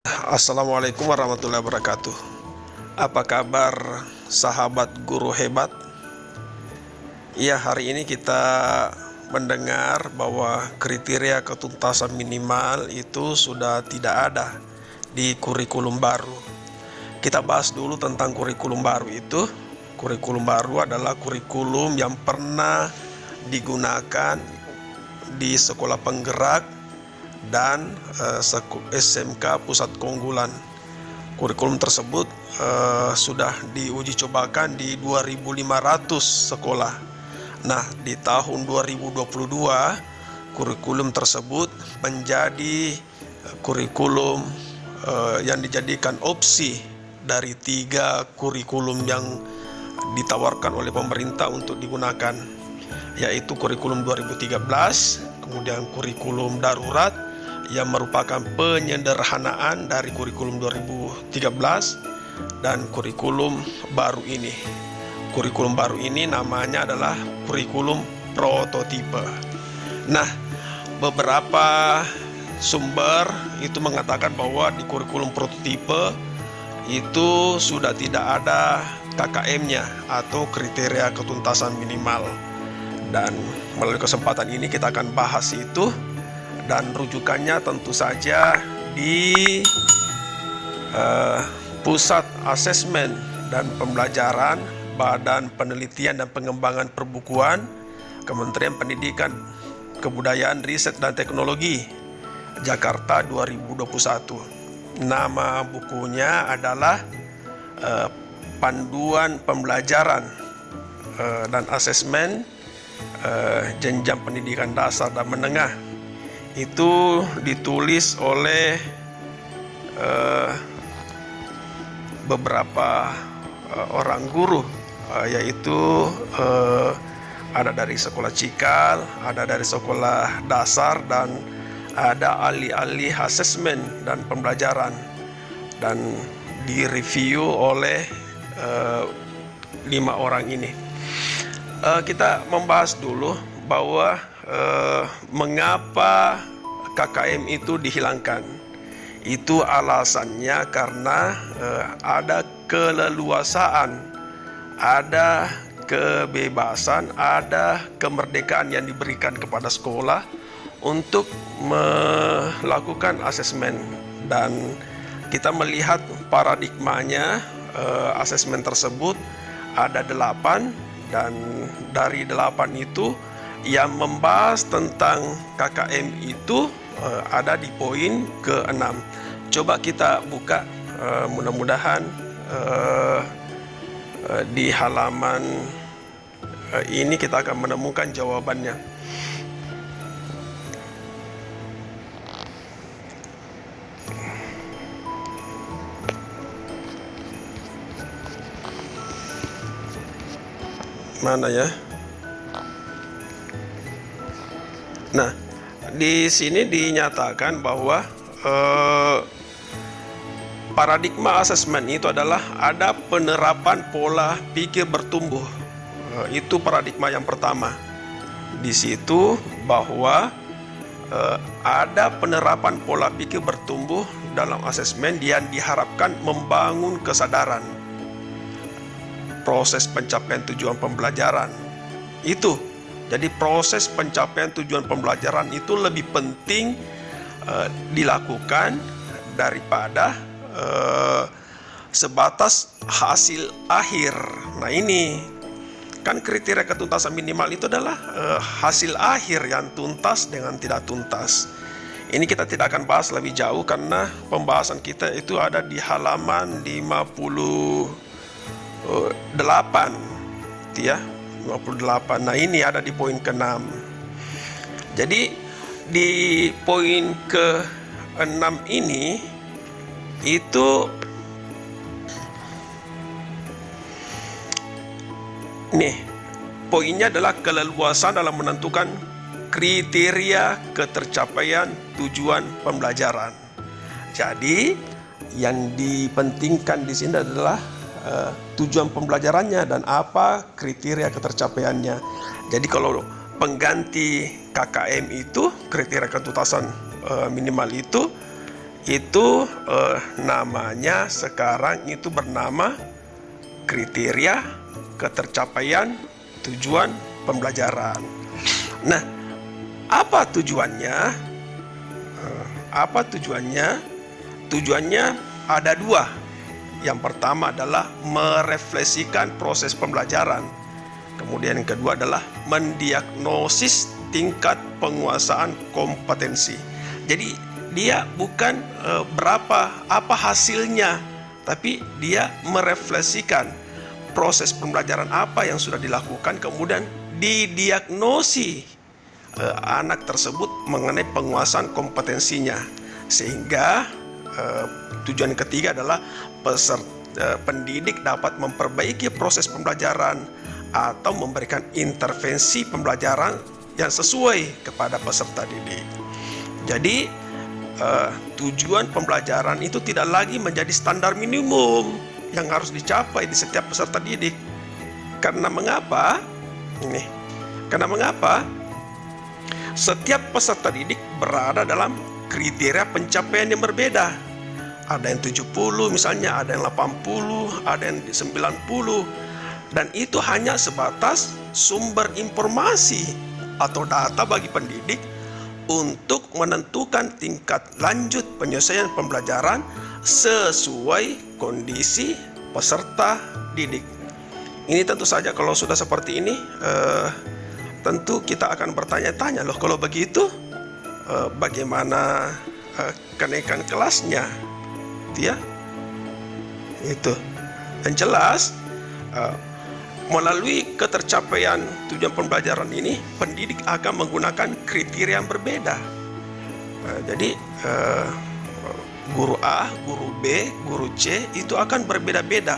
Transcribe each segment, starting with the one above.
Assalamualaikum warahmatullahi wabarakatuh. Apa kabar sahabat guru hebat? Ya, hari ini kita mendengar bahwa kriteria ketuntasan minimal itu sudah tidak ada di kurikulum baru. Kita bahas dulu tentang kurikulum baru itu. Kurikulum baru adalah kurikulum yang pernah digunakan di sekolah penggerak dan SMK Pusat Keunggulan. Kurikulum tersebut sudah diuji cobakan di 2.500 sekolah. Nah, di tahun 2022 kurikulum tersebut menjadi kurikulum yang dijadikan opsi dari 3 kurikulum yang ditawarkan oleh pemerintah untuk digunakan, yaitu kurikulum 2013, kemudian kurikulum darurat yang merupakan penyederhanaan dari kurikulum 2013, dan kurikulum baru ini. Kurikulum baru ini namanya adalah kurikulum prototipe. Nah, beberapa sumber itu mengatakan bahwa di kurikulum prototipe itu sudah tidak ada KKM-nya atau kriteria ketuntasan minimal. Dan melalui kesempatan ini kita akan bahas itu, dan rujukannya tentu saja di Pusat Asesmen dan Pembelajaran Badan Penelitian dan Pengembangan Perbukuan Kementerian Pendidikan, Kebudayaan, Riset dan Teknologi, Jakarta 2021. Nama bukunya adalah Panduan Pembelajaran dan Asesmen Jenjang Pendidikan Dasar dan Menengah. Itu ditulis oleh beberapa orang guru, yaitu ada dari sekolah Cikal, ada dari sekolah dasar, dan ada ahli-ahli asesmen dan pembelajaran, dan direview oleh 5 orang ini. Kita membahas dulu bahwa mengapa KKM itu dihilangkan. Itu alasannya karena ada keleluasaan, ada kebebasan, ada kemerdekaan yang diberikan kepada sekolah untuk melakukan asesmen. Dan kita melihat paradigmanya, asesmen tersebut ada 8, dan dari 8 itu yang membahas tentang KKM itu ada di poin ke-6. Coba kita buka, mudah-mudahan di halaman ini kita akan menemukan jawabannya. Mana ya? Nah, di sini dinyatakan bahwa paradigma asesmen itu adalah ada penerapan pola pikir bertumbuh. Itu paradigma yang pertama. Di situ bahwa ada penerapan pola pikir bertumbuh dalam asesmen yang diharapkan membangun kesadaran proses pencapaian tujuan pembelajaran. Itu jadi proses pencapaian tujuan pembelajaran itu lebih penting dilakukan daripada sebatas hasil akhir. Nah, ini kan kriteria ketuntasan minimal itu adalah hasil akhir yang tuntas dengan tidak tuntas. Ini kita tidak akan bahas lebih jauh karena pembahasan kita itu ada di halaman 58 ya, 58. Nah, ini ada di poin ke-6. Jadi di poin ke-6 ini itu nih, poinnya adalah keleluasan dalam menentukan kriteria ketercapaian tujuan pembelajaran. Jadi yang dipentingkan di sini adalah tujuan pembelajarannya dan apa kriteria ketercapaiannya. Jadi kalau pengganti KKM itu, kriteria ketuntasan minimal itu namanya sekarang itu bernama kriteria ketercapaian tujuan pembelajaran. Nah, apa tujuannya? Tujuannya ada dua. Yang pertama adalah merefleksikan proses pembelajaran. Kemudian yang kedua adalah mendiagnosis tingkat penguasaan kompetensi. Jadi dia bukan apa hasilnya, tapi dia merefleksikan proses pembelajaran apa yang sudah dilakukan, kemudian didiagnosi anak tersebut mengenai penguasaan kompetensinya. Sehingga tujuan ketiga adalah pendidik dapat memperbaiki proses pembelajaran atau memberikan intervensi pembelajaran yang sesuai kepada peserta didik. Jadi tujuan pembelajaran itu tidak lagi menjadi standar minimum yang harus dicapai di setiap peserta didik. Karena mengapa? Setiap peserta didik berada dalam kriteria pencapaian yang berbeda. Ada yang 70 misalnya, ada yang 80, ada yang 90. Dan itu hanya sebatas sumber informasi atau data bagi pendidik untuk menentukan tingkat lanjut penyelesaian pembelajaran sesuai kondisi peserta didik. Ini tentu saja kalau sudah seperti ini, tentu kita akan bertanya-tanya, loh kalau begitu bagaimana kenaikan kelasnya? Itu yang jelas. Melalui ketercapaian tujuan pembelajaran ini, pendidik akan menggunakan kriteria yang berbeda. Jadi guru A, guru B, guru C itu akan berbeda-beda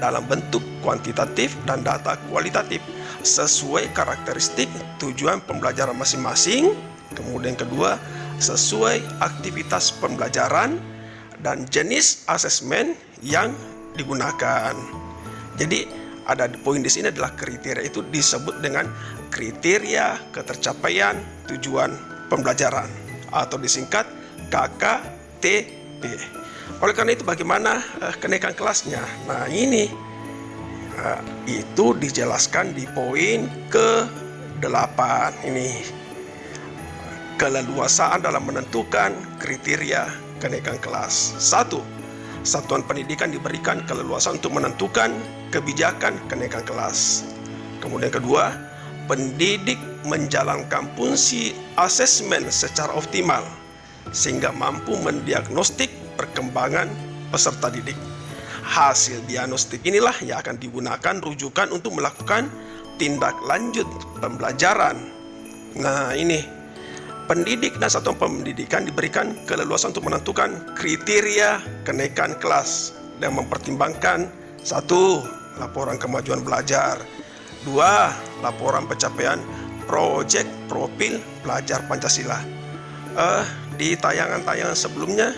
dalam bentuk kuantitatif dan data kualitatif sesuai karakteristik tujuan pembelajaran masing-masing. Kemudian kedua, sesuai aktivitas pembelajaran dan jenis asesmen yang digunakan. Jadi ada poin di sini adalah kriteria itu disebut dengan kriteria ketercapaian tujuan pembelajaran atau disingkat KKTP. Oleh karena itu bagaimana kenaikan kelasnya? Nah ini itu dijelaskan di poin ke-8 ini. Keleluasaan dalam menentukan kriteria kenaikan kelas. 1. Satuan pendidikan diberikan keleluasaan untuk menentukan kebijakan kenaikan kelas. Kemudian kedua, pendidik menjalankan fungsi asesmen secara optimal sehingga mampu mendiagnostik perkembangan peserta didik. Hasil diagnostik inilah yang akan digunakan rujukan untuk melakukan tindak lanjut pembelajaran. Nah ini, pendidik dan satuan pendidikan diberikan keleluasaan untuk menentukan kriteria kenaikan kelas dan mempertimbangkan 1. Laporan kemajuan belajar, 2. Laporan pencapaian proyek profil pelajar Pancasila. Di tayangan-tayangan sebelumnya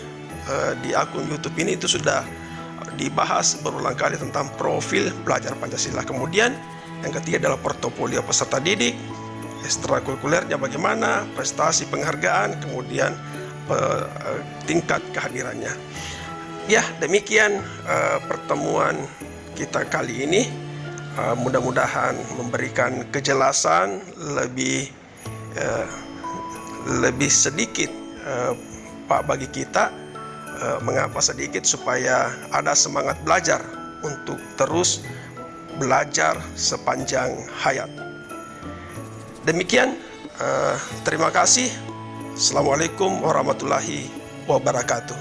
di akun YouTube ini itu sudah dibahas berulang kali tentang profil pelajar Pancasila. Kemudian yang ketiga adalah portofolio peserta didik, ekstrakurikulernya bagaimana, prestasi penghargaan, kemudian tingkat kehadirannya. Ya, demikian pertemuan kita kali ini. Mudah-mudahan memberikan kejelasan lebih sedikit Pak bagi kita, mengapa sedikit, supaya ada semangat belajar untuk terus belajar sepanjang hayat. Demikian, terima kasih. Assalamualaikum warahmatullahi wabarakatuh.